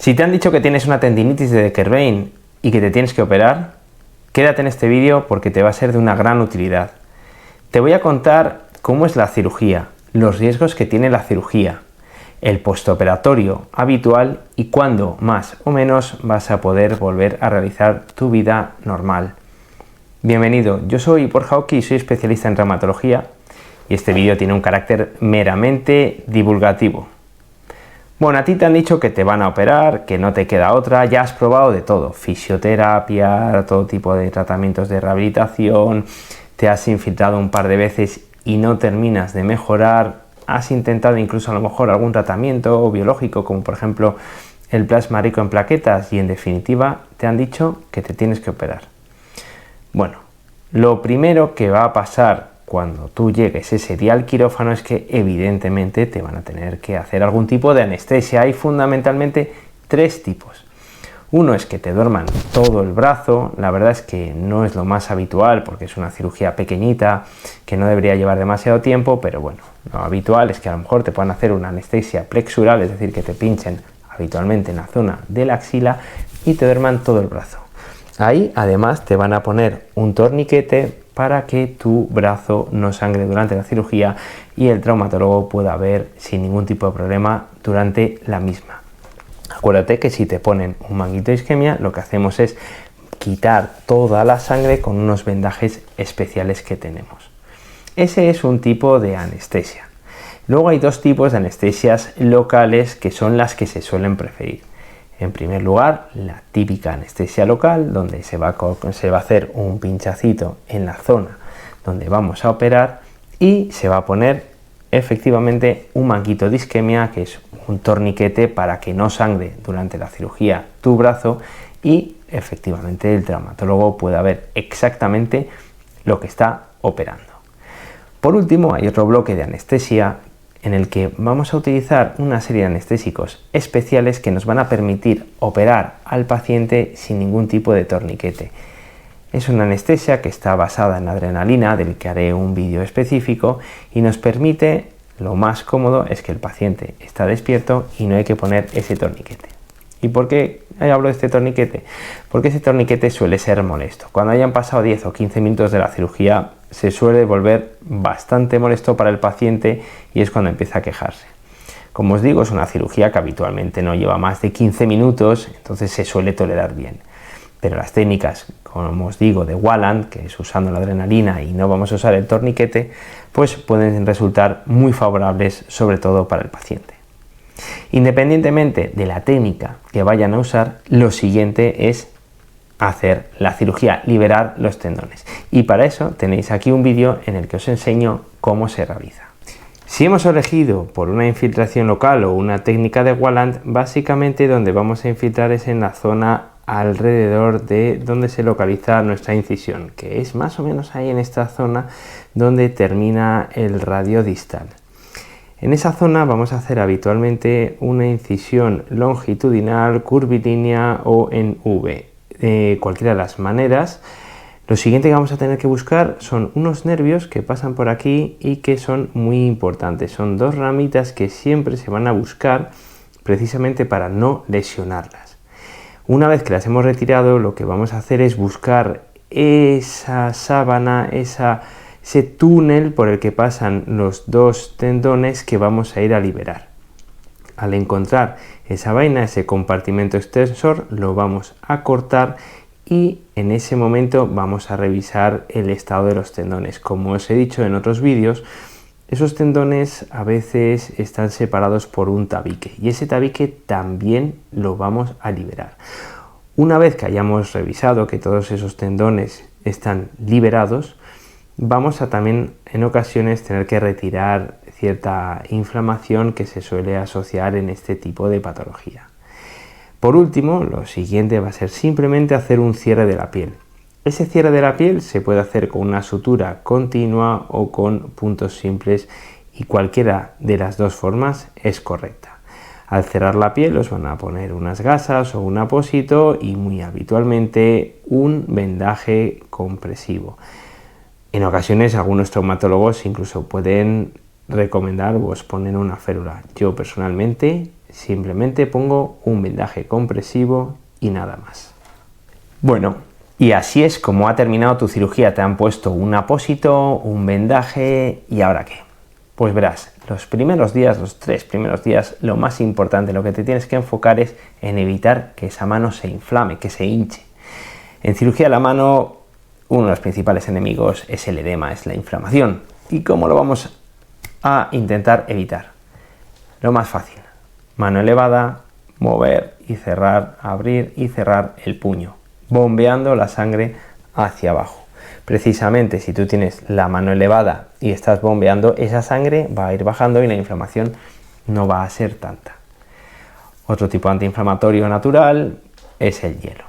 Si te han dicho que tienes una tendinitis de Decker-Vein y que te tienes que operar, quédate en este vídeo porque te va a ser de una gran utilidad. Te voy a contar cómo es la cirugía, los riesgos que tiene la cirugía, el postoperatorio habitual y cuándo más o menos vas a poder volver a realizar tu vida normal. Bienvenido, yo soy Borja Oqui y soy especialista en traumatología y este vídeo tiene un carácter meramente divulgativo. Bueno, a ti te han dicho que te van a operar, que no te queda otra, ya has probado de todo, fisioterapia, todo tipo de tratamientos de rehabilitación, te has infiltrado un par de veces y no terminas de mejorar, has intentado incluso a lo mejor algún tratamiento biológico como por ejemplo el plasma rico en plaquetas y en definitiva te han dicho que te tienes que operar. Bueno, lo primero que va a pasar cuando tú llegues ese día al quirófano es que evidentemente te van a tener que hacer algún tipo de anestesia. Hay fundamentalmente tres tipos. Uno es que te duerman todo el brazo, la verdad es que no es lo más habitual porque es una cirugía pequeñita que no debería llevar demasiado tiempo, pero bueno, lo habitual es que a lo mejor te puedan hacer una anestesia plexural, es decir, que te pinchen habitualmente en la zona de la axila y te duerman todo el brazo. Ahí además te van a poner un torniquete para que tu brazo no sangre durante la cirugía y el traumatólogo pueda ver sin ningún tipo de problema durante la misma. Acuérdate que si te ponen un manguito de isquemia, lo que hacemos es quitar toda la sangre con unos vendajes especiales que tenemos. Ese es un tipo de anestesia. Luego hay dos tipos de anestesias locales que son las que se suelen preferir. En primer lugar, la típica anestesia local, donde se va a hacer un pinchacito en la zona donde vamos a operar y se va a poner efectivamente un manguito de isquemia, que es un torniquete para que no sangre durante la cirugía tu brazo y efectivamente el traumatólogo pueda ver exactamente lo que está operando. Por último, hay otro bloque de anestesia en el que vamos a utilizar una serie de anestésicos especiales que nos van a permitir operar al paciente sin ningún tipo de torniquete. Es una anestesia que está basada en adrenalina, del que haré un vídeo específico, y nos permite, lo más cómodo es que el paciente está despierto y no hay que poner ese torniquete. ¿Y por qué hablo de este torniquete? Porque ese torniquete suele ser molesto. Cuando hayan pasado 10 o 15 minutos de la cirugía se suele volver bastante molesto para el paciente y es cuando empieza a quejarse. Como os digo, es una cirugía que habitualmente no lleva más de 15 minutos, entonces se suele tolerar bien. Pero las técnicas, como os digo, de Walland, que es usando la adrenalina y no vamos a usar el torniquete, pues pueden resultar muy favorables, sobre todo para el paciente. Independientemente de la técnica que vayan a usar, lo siguiente es hacer la cirugía, liberar los tendones. Y para eso tenéis aquí un vídeo en el que os enseño cómo se realiza. Si hemos elegido por una infiltración local o una técnica de Walland, básicamente donde vamos a infiltrar es en la zona alrededor de donde se localiza nuestra incisión, que es más o menos ahí en esta zona donde termina el radio distal. En esa zona vamos a hacer habitualmente una incisión longitudinal, curvilínea o en V. De cualquiera de las maneras, lo siguiente que vamos a tener que buscar son unos nervios que pasan por aquí y que son muy importantes. Son dos ramitas que siempre se van a buscar precisamente para no lesionarlas. Una vez que las hemos retirado, lo que vamos a hacer es buscar esa sábana, ese túnel por el que pasan los dos tendones que vamos a ir a liberar. Al encontrar esa vaina, ese compartimento extensor, lo vamos a cortar y en ese momento vamos a revisar el estado de los tendones. Como os he dicho en otros vídeos, esos tendones a veces están separados por un tabique y ese tabique también lo vamos a liberar. Una vez que hayamos revisado que todos esos tendones están liberados, vamos a también en ocasiones tener que retirar cierta inflamación que se suele asociar en este tipo de patología. Por último, lo siguiente va a ser simplemente hacer un cierre de la piel. Ese cierre de la piel se puede hacer con una sutura continua o con puntos simples y cualquiera de las dos formas es correcta. Al cerrar la piel os van a poner unas gasas o un apósito y muy habitualmente un vendaje compresivo. En ocasiones algunos traumatólogos incluso pueden recomendar o os ponen una férula. Yo personalmente simplemente pongo un vendaje compresivo y nada más. Bueno, y así es como ha terminado tu cirugía. Te han puesto un apósito, un vendaje, ¿y ahora qué? Pues verás, los primeros días, los 3 primeros días, lo más importante, lo que te tienes que enfocar es en evitar que esa mano se inflame, que se hinche. En cirugía de la mano, uno de los principales enemigos es el edema, es la inflamación. ¿Y cómo lo vamos a intentar evitar? Lo más fácil, mano elevada, mover y cerrar, abrir y cerrar el puño, bombeando la sangre hacia abajo. Precisamente si tú tienes la mano elevada y estás bombeando, esa sangre va a ir bajando y la inflamación no va a ser tanta. Otro tipo de antiinflamatorio natural es el hielo.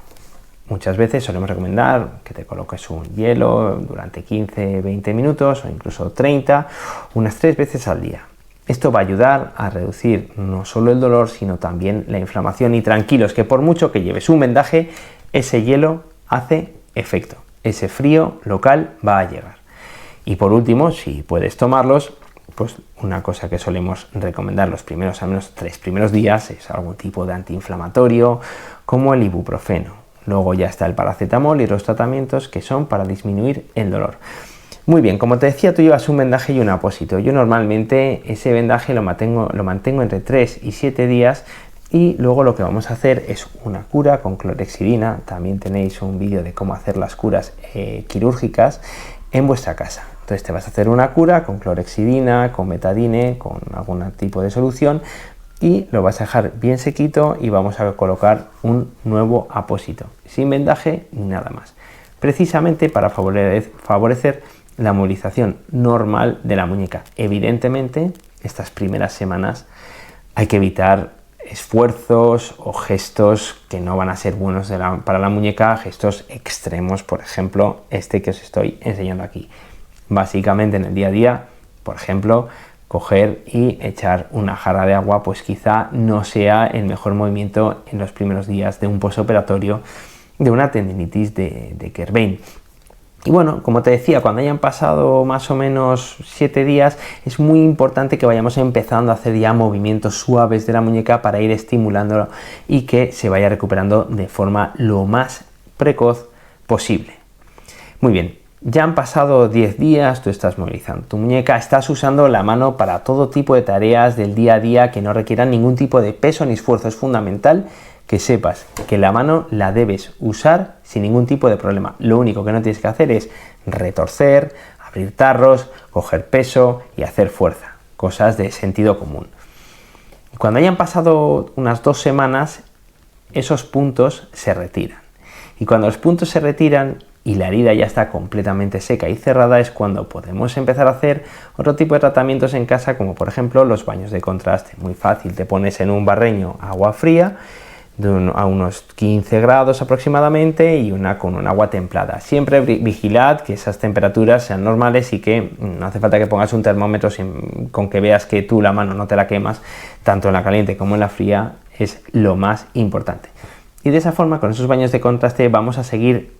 Muchas veces solemos recomendar que te coloques un hielo durante 15-20 minutos o incluso 30, unas 3 veces al día. Esto va a ayudar a reducir no solo el dolor, sino también la inflamación. Y tranquilos, que por mucho que lleves un vendaje, ese hielo hace efecto. Ese frío local va a llegar. Y por último, si puedes tomarlos, pues una cosa que solemos recomendar los primeros, al menos 3 primeros días, es algún tipo de antiinflamatorio, como el ibuprofeno. Luego ya está el paracetamol y los tratamientos que son para disminuir el dolor. Muy bien, como te decía, tú llevas un vendaje y un apósito. Yo normalmente ese vendaje lo mantengo entre 3 y 7 días. Y luego lo que vamos a hacer es una cura con clorhexidina. También tenéis un vídeo de cómo hacer las curas quirúrgicas en vuestra casa. Entonces te vas a hacer una cura con clorhexidina, con betadine, con algún tipo de solución y lo vas a dejar bien sequito y vamos a colocar un nuevo apósito, sin vendaje ni nada más. Precisamente para favorecer la movilización normal de la muñeca. Evidentemente, estas primeras semanas hay que evitar esfuerzos o gestos que no van a ser buenos para la muñeca, gestos extremos, por ejemplo, este que os estoy enseñando aquí. Básicamente en el día a día, por ejemplo, coger y echar una jarra de agua, pues quizá no sea el mejor movimiento en los primeros días de un postoperatorio de una tendinitis de Kerbein. Y bueno, como te decía, cuando hayan pasado más o menos 7 días, es muy importante que vayamos empezando a hacer ya movimientos suaves de la muñeca para ir estimulándolo y que se vaya recuperando de forma lo más precoz posible. Muy bien, ya han pasado 10 días, tú estás movilizando tu muñeca, estás usando la mano para todo tipo de tareas del día a día que no requieran ningún tipo de peso ni esfuerzo. Es fundamental que sepas que la mano la debes usar sin ningún tipo de problema. Lo único que no tienes que hacer es retorcer, abrir tarros, coger peso y hacer fuerza. Cosas de sentido común. Cuando hayan pasado unas 2 semanas, esos puntos se retiran. Y cuando los puntos se retiran y la herida ya está completamente seca y cerrada, es cuando podemos empezar a hacer otro tipo de tratamientos en casa, como por ejemplo los baños de contraste. Muy fácil, te pones en un barreño agua fría, a unos 15 grados aproximadamente y una con un agua templada. Siempre vigilad que esas temperaturas sean normales y que no hace falta que pongas un termómetro con que veas que tú la mano no te la quemas, tanto en la caliente como en la fría es lo más importante. Y de esa forma, con esos baños de contraste vamos a seguir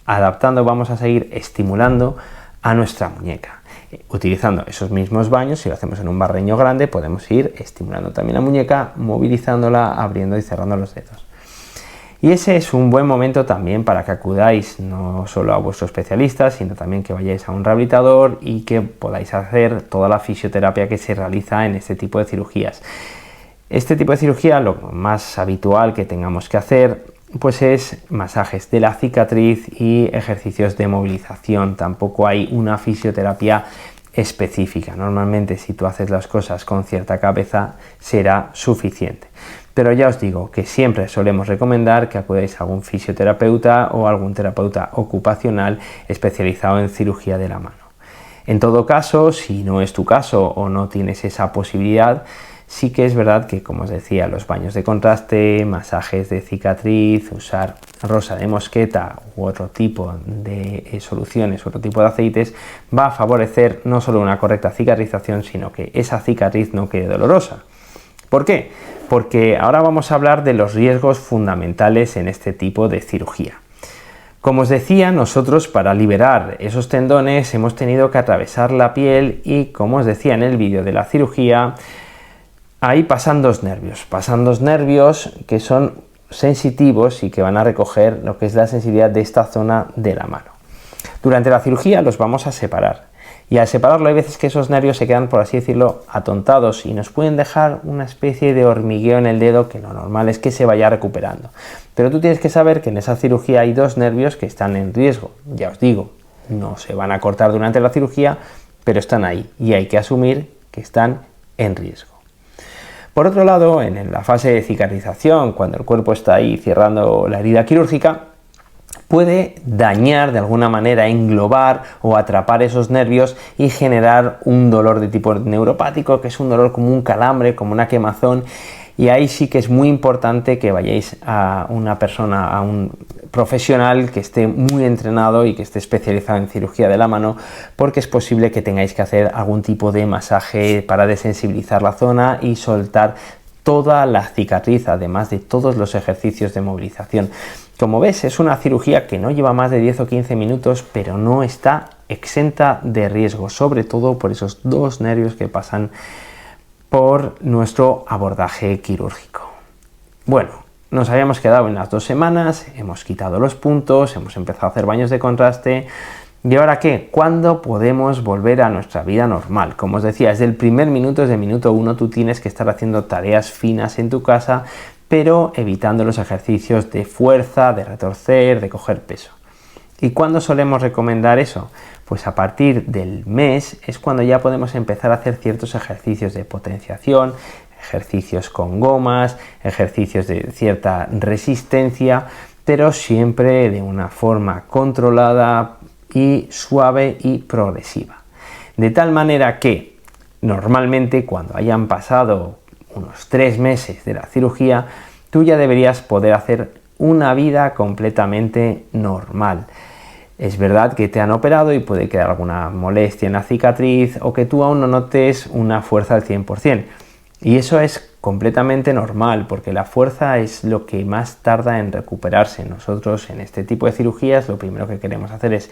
adaptando, vamos a seguir estimulando a nuestra muñeca. Utilizando esos mismos baños, si lo hacemos en un barreño grande, podemos ir estimulando también la muñeca, movilizándola, abriendo y cerrando los dedos. Y ese es un buen momento también para que acudáis no solo a vuestro especialista, sino también que vayáis a un rehabilitador y que podáis hacer toda la fisioterapia que se realiza en este tipo de cirugías. Este tipo de cirugía, lo más habitual que tengamos que hacer, pues es masajes de la cicatriz y ejercicios de movilización. Tampoco hay una fisioterapia específica. Normalmente, si tú haces las cosas con cierta cabeza, será suficiente. Pero ya os digo que siempre solemos recomendar que acudáis a algún fisioterapeuta o algún terapeuta ocupacional especializado en cirugía de la mano. En todo caso, si no es tu caso o no tienes esa posibilidad, sí que es verdad que, como os decía, los baños de contraste, masajes de cicatriz, usar rosa de mosqueta u otro tipo de soluciones, otro tipo de aceites, va a favorecer no solo una correcta cicatrización, sino que esa cicatriz no quede dolorosa. ¿Por qué? Porque ahora vamos a hablar de los riesgos fundamentales en este tipo de cirugía. Como os decía, nosotros para liberar esos tendones hemos tenido que atravesar la piel y, como os decía en el vídeo de la cirugía, ahí pasan dos nervios que son sensitivos y que van a recoger lo que es la sensibilidad de esta zona de la mano. Durante la cirugía los vamos a separar. Y al separarlo hay veces que esos nervios se quedan, por así decirlo, atontados y nos pueden dejar una especie de hormigueo en el dedo que lo normal es que se vaya recuperando. Pero tú tienes que saber que en esa cirugía hay dos nervios que están en riesgo. Ya os digo, no se van a cortar durante la cirugía, pero están ahí y hay que asumir que están en riesgo. Por otro lado, en la fase de cicatrización, cuando el cuerpo está ahí cerrando la herida quirúrgica, puede dañar de alguna manera, englobar o atrapar esos nervios y generar un dolor de tipo neuropático, que es un dolor como un calambre, como una quemazón, y ahí sí que es muy importante que vayáis a una persona, a un profesional que esté muy entrenado y que esté especializado en cirugía de la mano, porque es posible que tengáis que hacer algún tipo de masaje para desensibilizar la zona y soltar toda la cicatriz, además de todos los ejercicios de movilización. Como ves, es una cirugía que no lleva más de 10 o 15 minutos, pero no está exenta de riesgo, sobre todo por esos dos nervios que pasan por nuestro abordaje quirúrgico. Bueno, nos habíamos quedado en las 2 semanas, hemos quitado los puntos, hemos empezado a hacer baños de contraste. ¿Y ahora qué? ¿Cuándo podemos volver a nuestra vida normal? Como os decía, desde el primer minuto, desde el minuto 1, tú tienes que estar haciendo tareas finas en tu casa, pero evitando los ejercicios de fuerza, de retorcer, de coger peso. ¿Y cuándo solemos recomendar eso? Pues a partir del mes es cuando ya podemos empezar a hacer ciertos ejercicios de potenciación, ejercicios con gomas, ejercicios de cierta resistencia, pero siempre de una forma controlada y suave y progresiva. De tal manera que normalmente cuando hayan pasado unos 3 meses de la cirugía, tú ya deberías poder hacer una vida completamente normal. Es verdad que te han operado y puede quedar alguna molestia en la cicatriz o que tú aún no notes una fuerza al 100%. Y eso es completamente normal porque la fuerza es lo que más tarda en recuperarse. Nosotros en este tipo de cirugías lo primero que queremos hacer es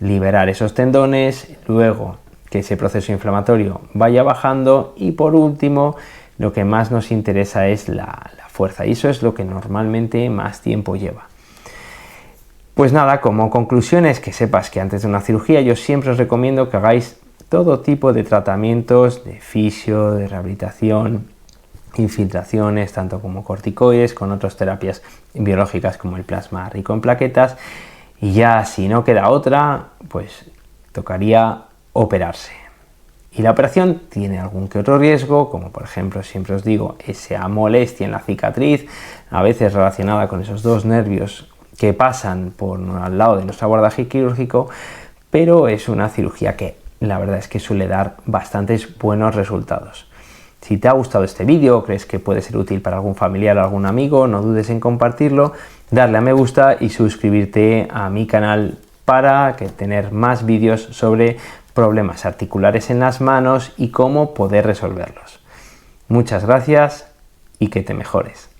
liberar esos tendones, luego que ese proceso inflamatorio vaya bajando y por último lo que más nos interesa es la fuerza y eso es lo que normalmente más tiempo lleva. Pues nada, como conclusión es que sepas que antes de una cirugía yo siempre os recomiendo que hagáis todo tipo de tratamientos de fisio, de rehabilitación, infiltraciones, tanto como corticoides, con otras terapias biológicas como el plasma rico en plaquetas y ya si no queda otra, pues tocaría operarse. Y la operación tiene algún que otro riesgo, como por ejemplo, siempre os digo, esa molestia en la cicatriz, a veces relacionada con esos dos nervios que pasan por al lado de nuestro abordaje quirúrgico, pero es una cirugía que la verdad es que suele dar bastantes buenos resultados. Si te ha gustado este vídeo o crees que puede ser útil para algún familiar o algún amigo, no dudes en compartirlo, darle a me gusta y suscribirte a mi canal para tener más vídeos sobre problemas articulares en las manos y cómo poder resolverlos. Muchas gracias y que te mejores.